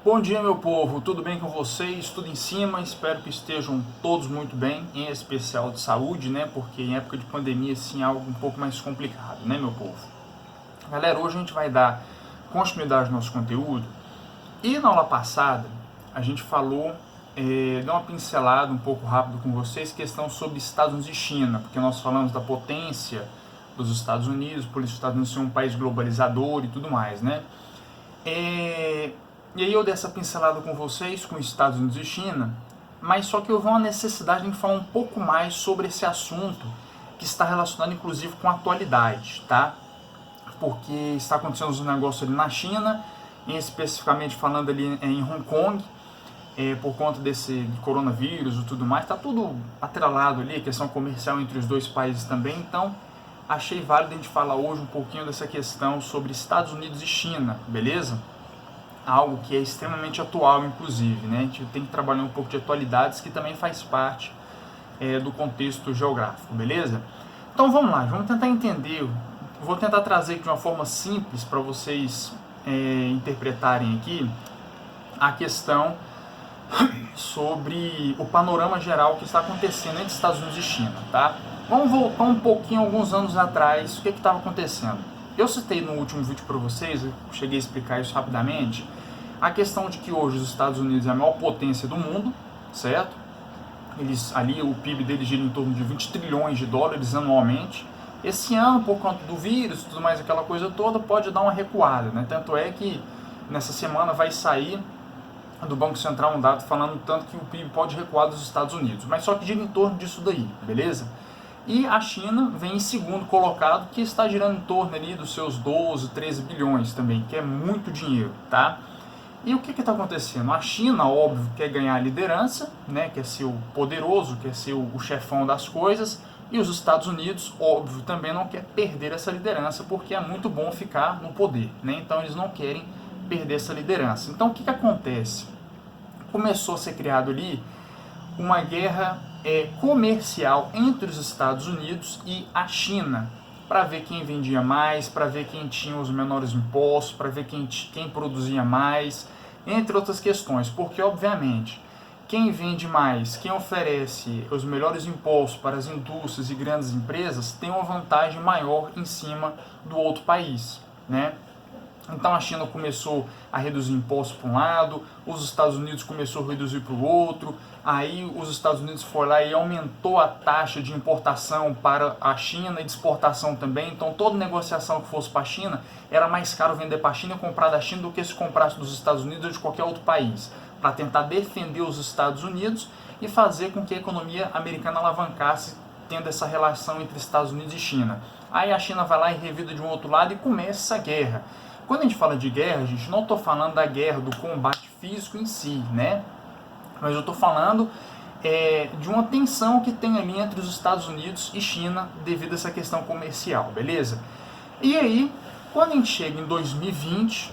Bom dia, meu povo, tudo bem com vocês? Tudo em cima? Espero que estejam todos muito bem, em especial de saúde, né? Porque em época de pandemia, assim, é algo um pouco mais complicado, né, meu povo? Galera, hoje a gente vai dar continuidade ao nosso conteúdo e na aula passada a gente falou, deu uma pincelada um pouco rápido com vocês, questão sobre Estados Unidos e China, porque nós falamos da potência dos Estados Unidos, por isso os Estados Unidos ser um país globalizador e tudo mais, né? E aí eu dei essa pincelada com vocês, com os Estados Unidos e China, mas só que houve uma necessidade de falar um pouco mais sobre esse assunto que está relacionado inclusive com a atualidade, tá? Porque está acontecendo uns negócios ali na China, especificamente falando ali em Hong Kong, por conta desse coronavírus e tudo mais, está tudo atrelado ali, questão comercial entre os dois países também, então achei válido a gente falar hoje um pouquinho dessa questão sobre Estados Unidos e China, beleza? Algo que é extremamente atual, inclusive, né? A gente tem que trabalhar um pouco de atualidades que também faz parte do contexto geográfico, beleza? Então vamos lá, vamos tentar entender, vou tentar trazer de uma forma simples para vocês interpretarem aqui a questão sobre o panorama geral que está acontecendo entre Estados Unidos e China, tá? Vamos voltar um pouquinho, alguns anos atrás, o que estava acontecendo? Eu citei no último vídeo para vocês, eu cheguei a explicar isso rapidamente, a questão de que hoje os Estados Unidos é a maior potência do mundo, certo? Ali o PIB deles gira em torno de 20 trilhões de dólares anualmente. Esse ano, por conta do vírus e tudo mais, aquela coisa toda, pode dar uma recuada, né? Tanto é que nessa semana vai sair do Banco Central um dado falando tanto que o PIB pode recuar dos Estados Unidos, mas só que gira em torno disso daí, beleza? E a China vem em segundo colocado, que está girando em torno ali dos seus 12, 13 bilhões também, que é muito dinheiro, tá? E o que está acontecendo? A China, óbvio, quer ganhar a liderança, né? Quer ser o poderoso, quer ser o chefão das coisas, e os Estados Unidos, óbvio, também não quer perder essa liderança, porque é muito bom ficar no poder, né? Então eles não querem perder essa liderança. Então o que acontece? Começou a ser criado ali uma guerra comercial entre os Estados Unidos e a China, para ver quem vendia mais, para ver quem tinha os menores impostos, para ver quem produzia mais, entre outras questões, porque obviamente quem vende mais, quem oferece os melhores impostos para as indústrias e grandes empresas tem uma vantagem maior em cima do outro país, né? Então a China começou a reduzir impostos para um lado, os Estados Unidos começou a reduzir para o outro, aí os Estados Unidos foi lá e aumentou a taxa de importação para a China e de exportação também, então toda negociação que fosse para a China era mais caro vender para a China e comprar da China do que se comprasse dos Estados Unidos ou de qualquer outro país, para tentar defender os Estados Unidos e fazer com que a economia americana alavancasse tendo essa relação entre Estados Unidos e China. Aí a China vai lá e revida de um outro lado e começa a guerra. Quando a gente fala de guerra, gente, não estou falando da guerra, do combate físico em si, né? Mas eu estou falando de uma tensão que tem ali entre os Estados Unidos e China devido a essa questão comercial, beleza? E aí, quando a gente chega em 2020,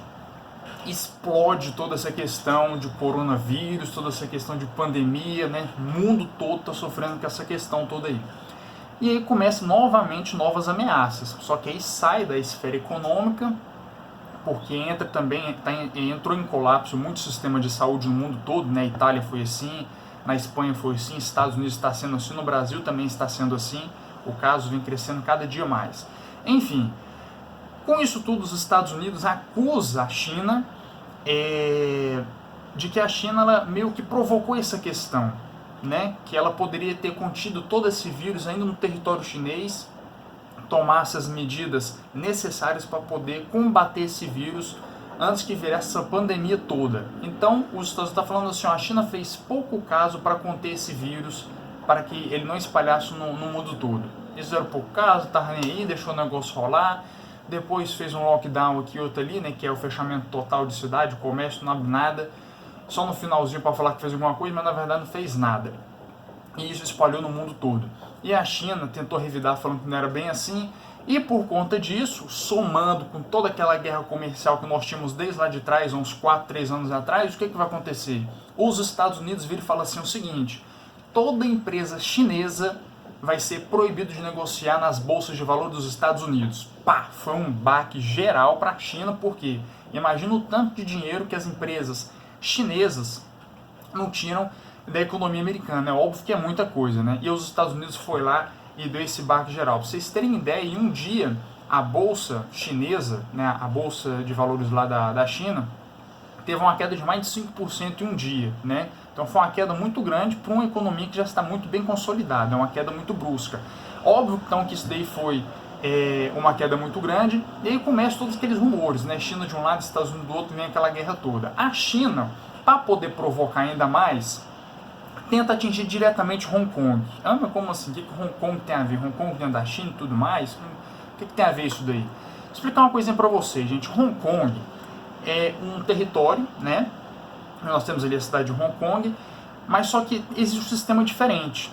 explode toda essa questão de coronavírus, toda essa questão de pandemia, né? O mundo todo está sofrendo com essa questão toda aí. E aí começam novamente novas ameaças, só que aí sai da esfera econômica, porque entrou em colapso muito sistema de saúde no mundo todo, né? Itália foi assim, na Espanha foi assim, Estados Unidos está sendo assim, no Brasil também está sendo assim, o caso vem crescendo cada dia mais. Enfim, com isso tudo os Estados Unidos acusam a China de que a China ela meio que provocou essa questão, né? Que ela poderia ter contido todo esse vírus ainda no território chinês, tomasse as medidas necessárias para poder combater esse vírus antes que viesse essa pandemia toda. Então, os Estados Unidos estão falando assim, a China fez pouco caso para conter esse vírus, para que ele não espalhasse no mundo todo. Eles fizeram pouco caso, estava nem aí, deixou o negócio rolar, depois fez um lockdown aqui e outro ali, né, que é o fechamento total de cidade, o comércio não abre nada, só no finalzinho para falar que fez alguma coisa, mas na verdade não fez nada. E isso espalhou no mundo todo. E a China tentou revidar falando que não era bem assim, e por conta disso, somando com toda aquela guerra comercial que nós tínhamos desde lá de trás, uns 4, 3 anos atrás, o que vai acontecer? Os Estados Unidos viram e falam assim o seguinte, toda empresa chinesa vai ser proibido de negociar nas bolsas de valor dos Estados Unidos. Pá, foi um baque geral para a China, porque imagina o tanto de dinheiro que as empresas chinesas não tiram da economia americana. É óbvio que é muita coisa, né? E os Estados Unidos foi lá e deu esse barco geral. Para vocês terem ideia, em um dia, a bolsa chinesa, né, a bolsa de valores lá da China, teve uma queda de mais de 5% em um dia, né? Então foi uma queda muito grande para uma economia que já está muito bem consolidada, é uma queda muito brusca. Óbvio então que isso daí foi uma queda muito grande, e aí começam todos aqueles rumores, né? China de um lado, Estados Unidos do outro, vem aquela guerra toda. A China, para poder provocar ainda mais, tenta atingir diretamente Hong Kong. Ah, mas como assim? O que Hong Kong tem a ver? Hong Kong dentro da China e tudo mais? O que tem a ver isso daí? Vou explicar uma coisinha para vocês, gente. Hong Kong é um território, né? Nós temos ali a cidade de Hong Kong, mas só que existe um sistema diferente.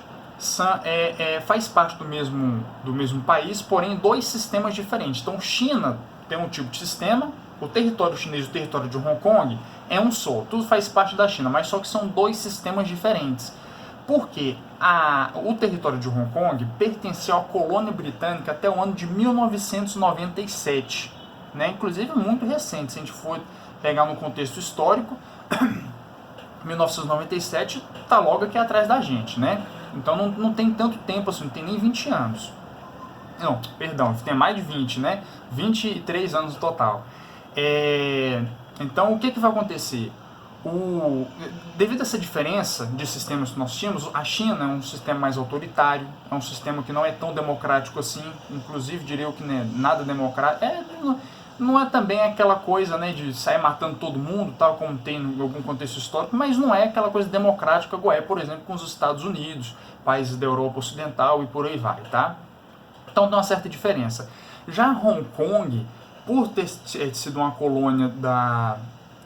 Faz parte do mesmo país, porém dois sistemas diferentes. Então, China tem um tipo de sistema, o território chinês e o território de Hong Kong é um só. Tudo faz parte da China, mas só que são dois sistemas diferentes. Porque o território de Hong Kong pertenceu à colônia britânica até o ano de 1997. Né? Inclusive muito recente, se a gente for pegar no contexto histórico, 1997 está logo aqui atrás da gente, né? Então não tem tanto tempo assim, não tem nem 20 anos. Não, perdão, tem mais de 20, né? 23 anos no total. Então o que vai acontecer? Devido a essa diferença de sistemas que nós tínhamos, a China é um sistema mais autoritário, é um sistema que não é tão democrático assim, inclusive diria eu que não é nada democrático. Não é também aquela coisa, né, de sair matando todo mundo, tal como tem em algum contexto histórico, mas não é aquela coisa democrática igual é, por exemplo, com os Estados Unidos, países da Europa Ocidental e por aí vai, tá? Então tem uma certa diferença. Já Hong Kong, por ter sido uma colônia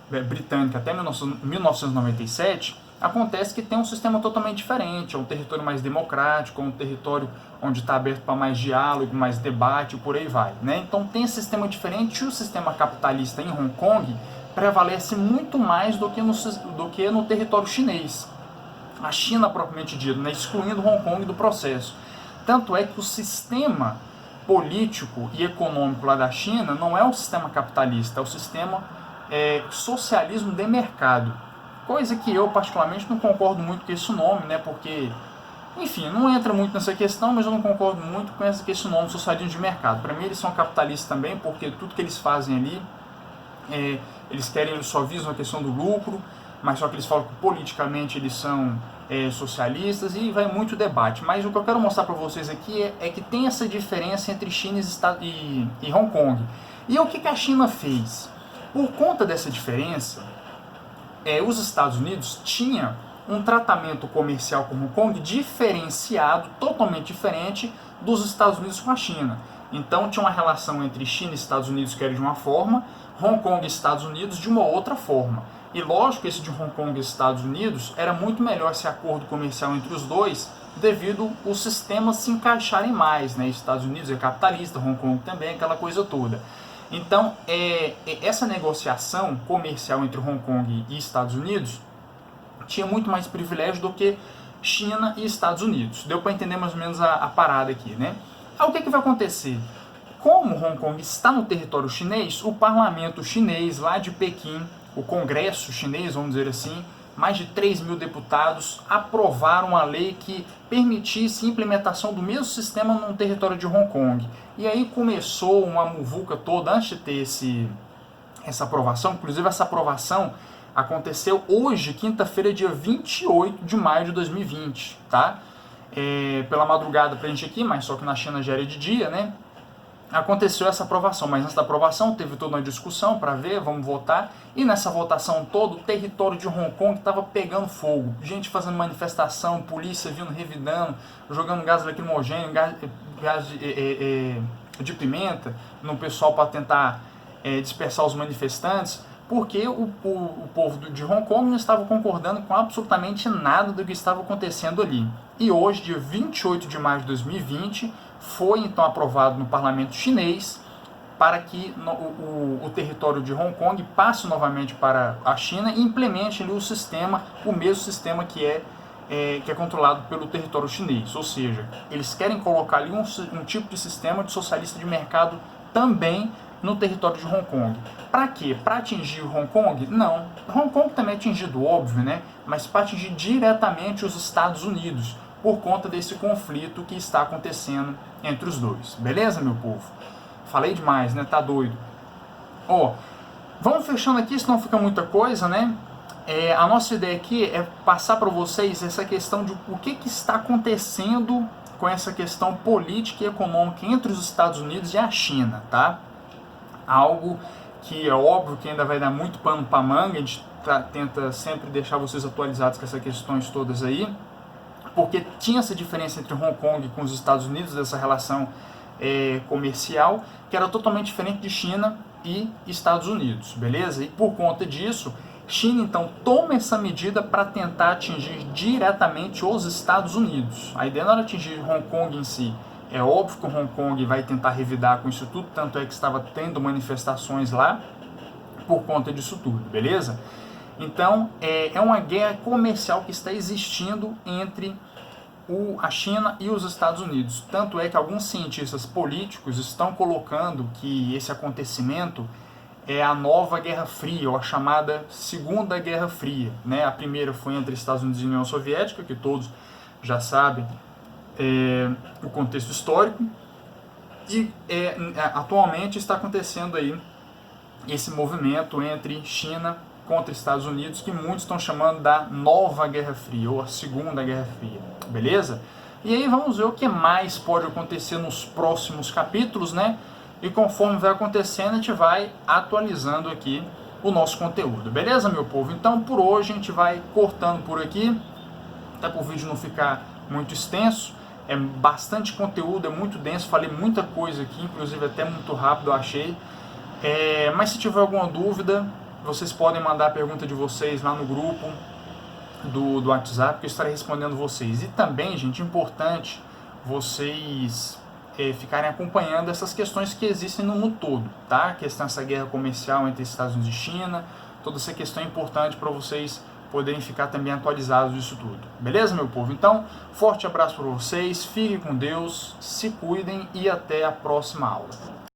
britânica até 1997, acontece que tem um sistema totalmente diferente, é um território mais democrático, é um território onde está aberto para mais diálogo, mais debate e por aí vai, né? Então tem esse sistema diferente, e o sistema capitalista em Hong Kong prevalece muito mais do que no território chinês. A China propriamente dito, né? Excluindo Hong Kong do processo. Tanto é que o sistema político e econômico lá da China não é o sistema capitalista, é o sistema socialismo de mercado. Coisa que eu particularmente não concordo muito com esse nome, né? Porque, enfim, não entra muito nessa questão, mas eu não concordo muito com esse nome, socialismo de mercado. Para mim eles são capitalistas também, porque tudo que eles fazem ali, eles só visam a questão do lucro, mas só que eles falam que politicamente eles são socialistas, e vai muito debate. Mas o que eu quero mostrar para vocês aqui é que tem essa diferença entre China e Hong Kong. E o que a China fez? Por conta dessa diferença, os Estados Unidos tinham um tratamento comercial com Hong Kong diferenciado, totalmente diferente dos Estados Unidos com a China. Então tinha uma relação entre China e Estados Unidos que era de uma forma, Hong Kong e Estados Unidos de uma outra forma. E lógico que esse de Hong Kong e Estados Unidos era muito melhor esse acordo comercial entre os dois, devido os sistemas se encaixarem mais, né? Estados Unidos é capitalista, Hong Kong também, aquela coisa toda. Então, essa negociação comercial entre Hong Kong e Estados Unidos tinha muito mais privilégio do que China e Estados Unidos. Deu para entender mais ou menos a parada aqui, né? Aí o que vai acontecer? Como Hong Kong está no território chinês, o parlamento chinês lá de Pequim, o Congresso chinês, vamos dizer assim, mais de 3 mil deputados aprovaram uma lei que permitisse a implementação do mesmo sistema no território de Hong Kong. E aí começou uma muvuca toda antes de ter essa aprovação. Inclusive essa aprovação aconteceu hoje, quinta-feira, dia 28 de maio de 2020, tá? Pela madrugada pra gente aqui, mas só que na China já era de dia, né? Aconteceu essa aprovação, mas antes da aprovação teve toda uma discussão para ver, vamos votar, e nessa votação toda o território de Hong Kong estava pegando fogo, gente fazendo manifestação, polícia vindo revidando, jogando gás lacrimogêneo, gás de pimenta no pessoal para tentar dispersar os manifestantes, porque o povo de Hong Kong não estava concordando com absolutamente nada do que estava acontecendo ali. E hoje, dia 28 de maio de 2020, foi então aprovado no parlamento chinês para que o território de Hong Kong passe novamente para a China e implemente ali o mesmo sistema que é controlado pelo território chinês. Ou seja, eles querem colocar ali um tipo de sistema de socialista de mercado também no território de Hong Kong. Para quê? Para atingir Hong Kong? Não. Hong Kong também é atingido, óbvio, né? Mas para atingir diretamente os Estados Unidos, por conta desse conflito que está acontecendo entre os dois. Beleza, meu povo? Falei demais, né? Tá doido. Ó, vamos fechando aqui, senão fica muita coisa, né? A nossa ideia aqui é passar para vocês essa questão de o que está acontecendo com essa questão política e econômica entre os Estados Unidos e a China, tá? Algo que é óbvio que ainda vai dar muito pano para manga, a gente tenta sempre deixar vocês atualizados com essas questões todas aí, porque tinha essa diferença entre Hong Kong com os Estados Unidos, dessa relação comercial, que era totalmente diferente de China e Estados Unidos, beleza? E por conta disso, China então toma essa medida para tentar atingir diretamente os Estados Unidos. A ideia não era atingir Hong Kong em si. É óbvio que o Hong Kong vai tentar revidar com isso tudo, tanto é que estava tendo manifestações lá por conta disso tudo, beleza? Então, é uma guerra comercial que está existindo entre a China e os Estados Unidos. Tanto é que alguns cientistas políticos estão colocando que esse acontecimento é a nova Guerra Fria, ou a chamada Segunda Guerra Fria, né? A primeira foi entre Estados Unidos e União Soviética, que todos já sabem o contexto histórico, e atualmente está acontecendo aí esse movimento entre China contra Estados Unidos, que muitos estão chamando da Nova Guerra Fria, ou a Segunda Guerra Fria, beleza? E aí vamos ver o que mais pode acontecer nos próximos capítulos, né? E conforme vai acontecendo, a gente vai atualizando aqui o nosso conteúdo, beleza, meu povo? Então, por hoje, a gente vai cortando por aqui, até para o vídeo não ficar muito extenso. É bastante conteúdo, é muito denso, falei muita coisa aqui, inclusive até muito rápido eu achei. Mas se tiver alguma dúvida, vocês podem mandar a pergunta de vocês lá no grupo do WhatsApp, que eu estarei respondendo vocês. E também, gente, importante vocês ficarem acompanhando essas questões que existem no mundo todo, tá? A questão dessa guerra comercial entre Estados Unidos e China, toda essa questão é importante para vocês poderem ficar também atualizados disso tudo. Beleza, meu povo? Então, forte abraço para vocês, fiquem com Deus, se cuidem e até a próxima aula.